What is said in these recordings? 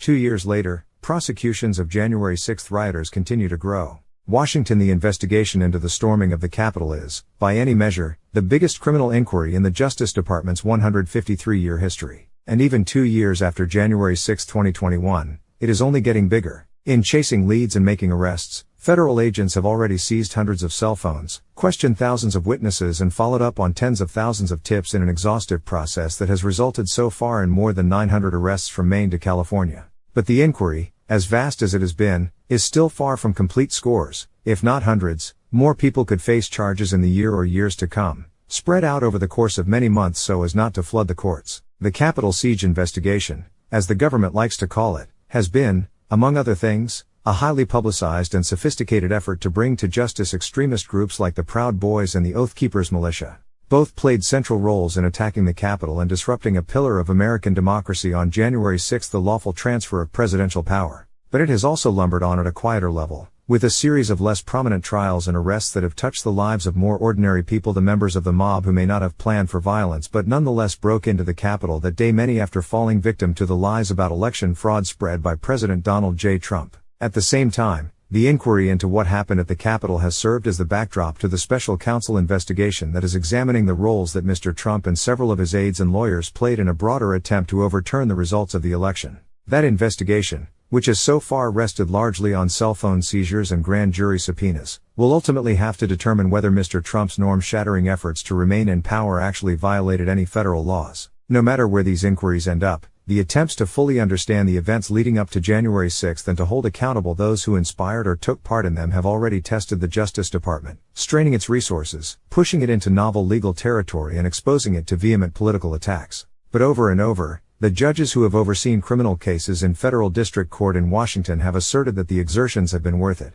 2 years later, prosecutions of January 6 rioters continue to grow. Washington. The investigation into the storming of the Capitol is, by any measure, the biggest criminal inquiry in the Justice Department's 153-year history. And even 2 years after January 6, 2021, it is only getting bigger. In chasing leads and making arrests, federal agents have already seized hundreds of cell phones, questioned thousands of witnesses and followed up on tens of thousands of tips in an exhaustive process that has resulted so far in more than 900 arrests from Maine to California. But the inquiry, as vast as it has been, is still far from complete. Scores, if not hundreds, more people could face charges in the year or years to come, spread out over the course of many months so as not to flood the courts. The Capitol siege investigation, as the government likes to call it, has been, among other things, a highly publicized and sophisticated effort to bring to justice extremist groups like the Proud Boys and the Oath Keepers militia. Both played central roles in attacking the Capitol and disrupting a pillar of American democracy on January 6, the lawful transfer of presidential power. But it has also lumbered on at a quieter level, with a series of less prominent trials and arrests that have touched the lives of more ordinary people, the members of the mob who may not have planned for violence but nonetheless broke into the Capitol that day, many after falling victim to the lies about election fraud spread by President Donald J. Trump. At the same time, the inquiry into what happened at the Capitol has served as the backdrop to the special counsel investigation that is examining the roles that Mr. Trump and several of his aides and lawyers played in a broader attempt to overturn the results of the election. That investigation, which has so far rested largely on cell phone seizures and grand jury subpoenas, will ultimately have to determine whether Mr. Trump's norm-shattering efforts to remain in power actually violated any federal laws. No matter where these inquiries end up, the attempts to fully understand the events leading up to January 6 and to hold accountable those who inspired or took part in them have already tested the Justice Department, straining its resources, pushing it into novel legal territory and exposing it to vehement political attacks. But over and over, the judges who have overseen criminal cases in federal district court in Washington have asserted that the exertions have been worth it.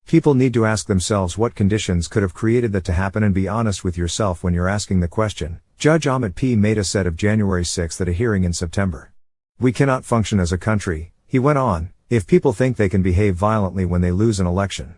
People need to ask themselves what conditions could have created that to happen, and be honest with yourself when you're asking the question. Judge Ahmet P. Mehta said of January 6 at a hearing in September. "We cannot function as a country," he went on, "if people think they can behave violently when they lose an election."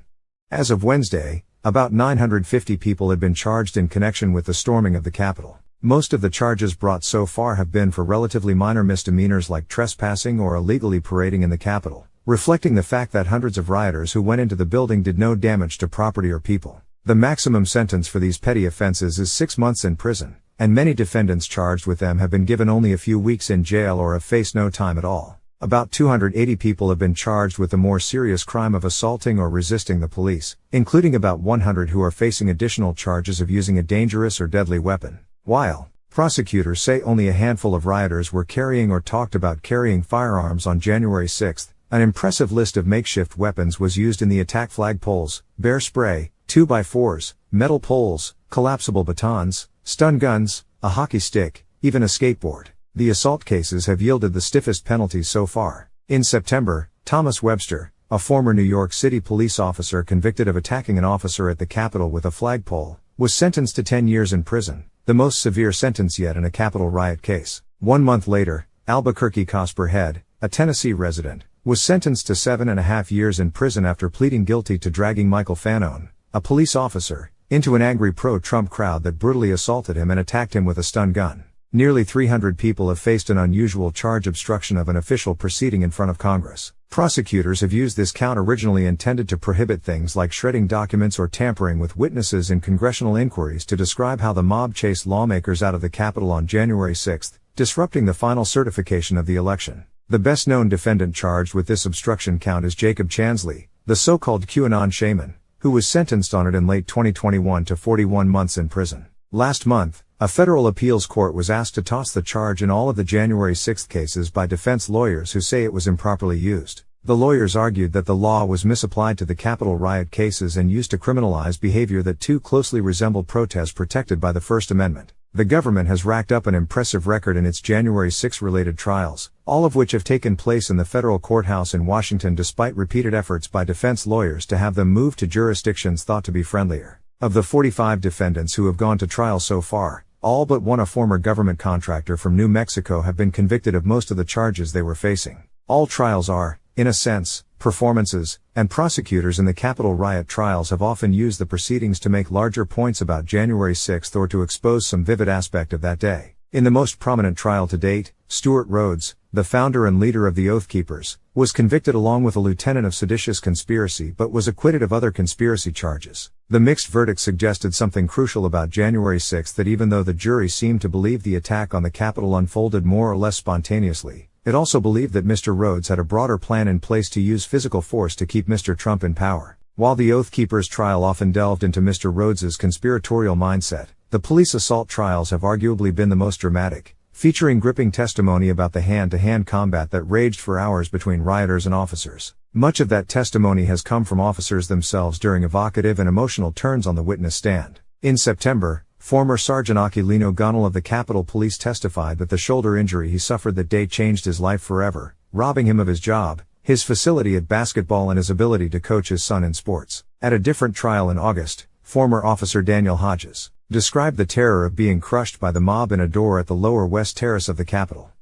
As of Wednesday, about 950 people had been charged in connection with the storming of the Capitol. Most of the charges brought so far have been for relatively minor misdemeanors like trespassing or illegally parading in the Capitol, reflecting the fact that hundreds of rioters who went into the building did no damage to property or people. The maximum sentence for these petty offenses is 6 months in prison, and many defendants charged with them have been given only a few weeks in jail or have faced no time at all. About 280 people have been charged with the more serious crime of assaulting or resisting the police, including about 100 who are facing additional charges of using a dangerous or deadly weapon. While prosecutors say only a handful of rioters were carrying or talked about carrying firearms on January 6, an impressive list of makeshift weapons was used in the attack: flagpoles, bear spray, 2x4s, metal poles, collapsible batons, stun guns, a hockey stick, even a skateboard. The assault cases have yielded the stiffest penalties so far. In September, Thomas Webster, a former New York City police officer convicted of attacking an officer at the Capitol with a flagpole, was sentenced to 10 years in prison, the most severe sentence yet in a Capitol riot case. 1 month later, Albuquerque Cosper Head, a Tennessee resident, was sentenced to 7.5 years in prison after pleading guilty to dragging Michael Fanone, a police officer, into an angry pro-Trump crowd that brutally assaulted him and attacked him with a stun gun. Nearly 300 people have faced an unusual charge: obstruction of an official proceeding in front of Congress. Prosecutors have used this count, originally intended to prohibit things like shredding documents or tampering with witnesses in congressional inquiries, to describe how the mob chased lawmakers out of the Capitol on January 6, disrupting the final certification of the election. The best-known defendant charged with this obstruction count is Jacob Chansley, the so-called QAnon shaman, who was sentenced on it in late 2021 to 41 months in prison. Last month, a federal appeals court was asked to toss the charge in all of the January 6 cases by defense lawyers who say it was improperly used. The lawyers argued that the law was misapplied to the Capitol riot cases and used to criminalize behavior that too closely resembled protests protected by the First Amendment. The government has racked up an impressive record in its January 6 related trials, all of which have taken place in the federal courthouse in Washington despite repeated efforts by defense lawyers to have them moved to jurisdictions thought to be friendlier. Of the 45 defendants who have gone to trial so far, all but one, a former government contractor from New Mexico, have been convicted of most of the charges they were facing. All trials are, in a sense, performances, and prosecutors in the Capitol riot trials have often used the proceedings to make larger points about January 6 or to expose some vivid aspect of that day. In the most prominent trial to date, Stewart Rhodes, the founder and leader of the Oath Keepers, was convicted along with a lieutenant of seditious conspiracy but was acquitted of other conspiracy charges. The mixed verdict suggested something crucial about January 6, that even though the jury seemed to believe the attack on the Capitol unfolded more or less spontaneously, it also believed that Mr. Rhodes had a broader plan in place to use physical force to keep Mr. Trump in power. While the Oath Keepers trial often delved into Mr. Rhodes's conspiratorial mindset, the police assault trials have arguably been the most dramatic, featuring gripping testimony about the hand-to-hand combat that raged for hours between rioters and officers. Much of that testimony has come from officers themselves during evocative and emotional turns on the witness stand. In September, former Sergeant Aquilino Gonal of the Capitol Police testified that the shoulder injury he suffered that day changed his life forever, robbing him of his job, his facility at basketball and his ability to coach his son in sports. At a different trial in August, former Officer Daniel Hodges described the terror of being crushed by the mob in a door at the lower west terrace of the Capitol.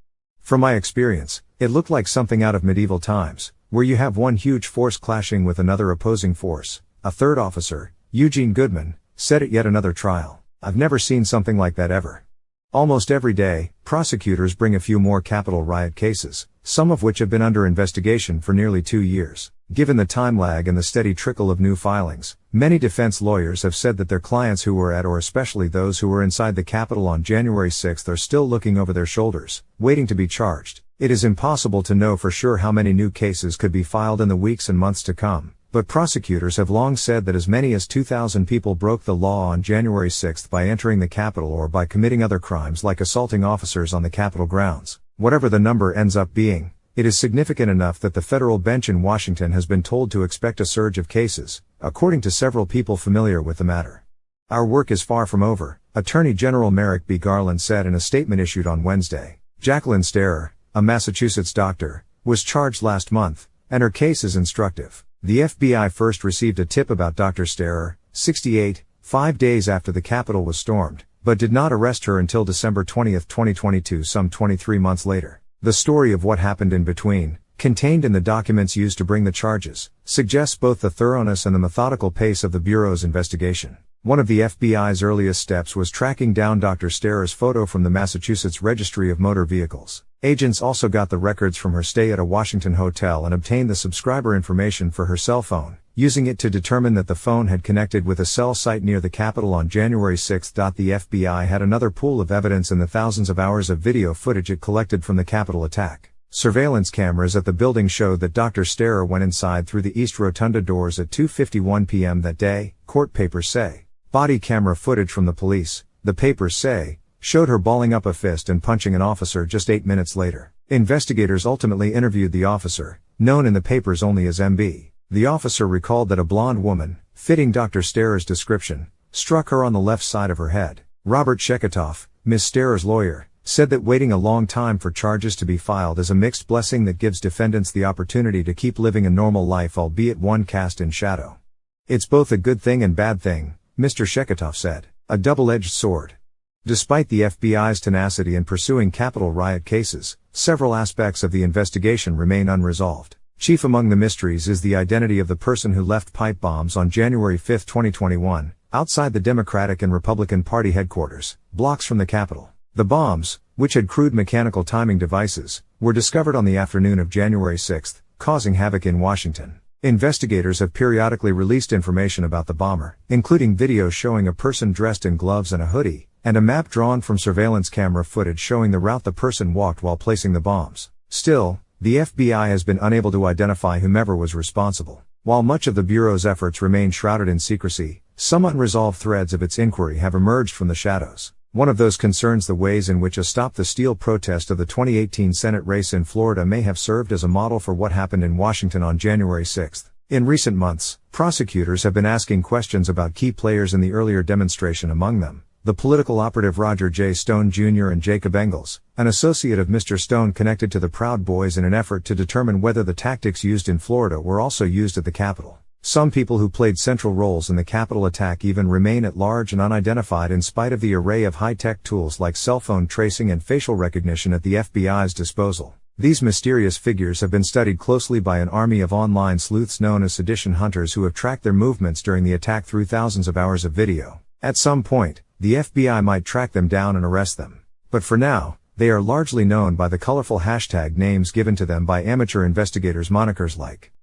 From my experience, it looked like something out of medieval times, where you have one huge force clashing with another opposing force, a third officer, Eugene Goodman, said at yet another trial. I've never seen something like that ever. Almost every day, prosecutors bring a few more Capitol riot cases, some of which have been under investigation for nearly 2 years. Given the time lag and the steady trickle of new filings, many defense lawyers have said that their clients who were at, or especially those who were inside the Capitol on January 6, are still looking over their shoulders, waiting to be charged. It is impossible to know for sure how many new cases could be filed in the weeks and months to come, but prosecutors have long said that as many as 2,000 people broke the law on January 6 by entering the Capitol or by committing other crimes like assaulting officers on the Capitol grounds. Whatever the number ends up being, it is significant enough that the federal bench in Washington has been told to expect a surge of cases, according to several people familiar with the matter. Our work is far from over, Attorney General Merrick B. Garland said in a statement issued on Wednesday. Jacqueline Sterer, a Massachusetts doctor, was charged last month, and her case is instructive. The FBI first received a tip about Dr. Sterer, 68, 5 days after the Capitol was stormed, but did not arrest her until December 20, 2022, some 23 months later. The story of what happened in between, contained in the documents used to bring the charges, suggests both the thoroughness and the methodical pace of the Bureau's investigation. One of the FBI's earliest steps was tracking down Dr. Sterer's photo from the Massachusetts Registry of Motor Vehicles. Agents also got the records from her stay at a Washington hotel and obtained the subscriber information for her cell phone, using it to determine that the phone had connected with a cell site near the Capitol on January 6. The FBI had another pool of evidence in the thousands of hours of video footage it collected from the Capitol attack. Surveillance cameras at the building showed that Dr. Sterer went inside through the East Rotunda doors at 2:51 p.m. that day, court papers say. Body camera footage from the police, the papers say, showed her balling up a fist and punching an officer just 8 minutes later. Investigators ultimately interviewed the officer, known in the papers only as MB. The officer recalled that a blonde woman, fitting Dr. Sterer's description, struck her on the left side of her head. Robert Sheketoff, Ms. Sterer's lawyer, said that waiting a long time for charges to be filed is a mixed blessing that gives defendants the opportunity to keep living a normal life, albeit one cast in shadow. It's both a good thing and bad thing, Mr. Sheketoff said. A double-edged sword. Despite the FBI's tenacity in pursuing Capitol riot cases, several aspects of the investigation remain unresolved. Chief among the mysteries is the identity of the person who left pipe bombs on January 5, 2021, outside the Democratic and Republican Party headquarters, blocks from the Capitol. The bombs, which had crude mechanical timing devices, were discovered on the afternoon of January 6, causing havoc in Washington. Investigators have periodically released information about the bomber, including videos showing a person dressed in gloves and a hoodie, and a map drawn from surveillance camera footage showing the route the person walked while placing the bombs. Still, the FBI has been unable to identify whomever was responsible. While much of the Bureau's efforts remain shrouded in secrecy, some unresolved threads of its inquiry have emerged from the shadows. One of those concerns the ways in which a Stop the Steal protest of the 2018 Senate race in Florida may have served as a model for what happened in Washington on January 6. In recent months, prosecutors have been asking questions about key players in the earlier demonstration, among them the political operative Roger J. Stone Jr. and Jacob Engels, an associate of Mr. Stone connected to the Proud Boys, in an effort to determine whether the tactics used in Florida were also used at the Capitol. Some people who played central roles in the Capitol attack even remain at large and unidentified in spite of the array of high-tech tools like cell phone tracing and facial recognition at the FBI's disposal. These mysterious figures have been studied closely by an army of online sleuths known as sedition hunters who have tracked their movements during the attack through thousands of hours of video. At some point, the FBI might track them down and arrest them. But for now, They are largely known by the colorful hashtag names given to them by amateur investigators, monikers like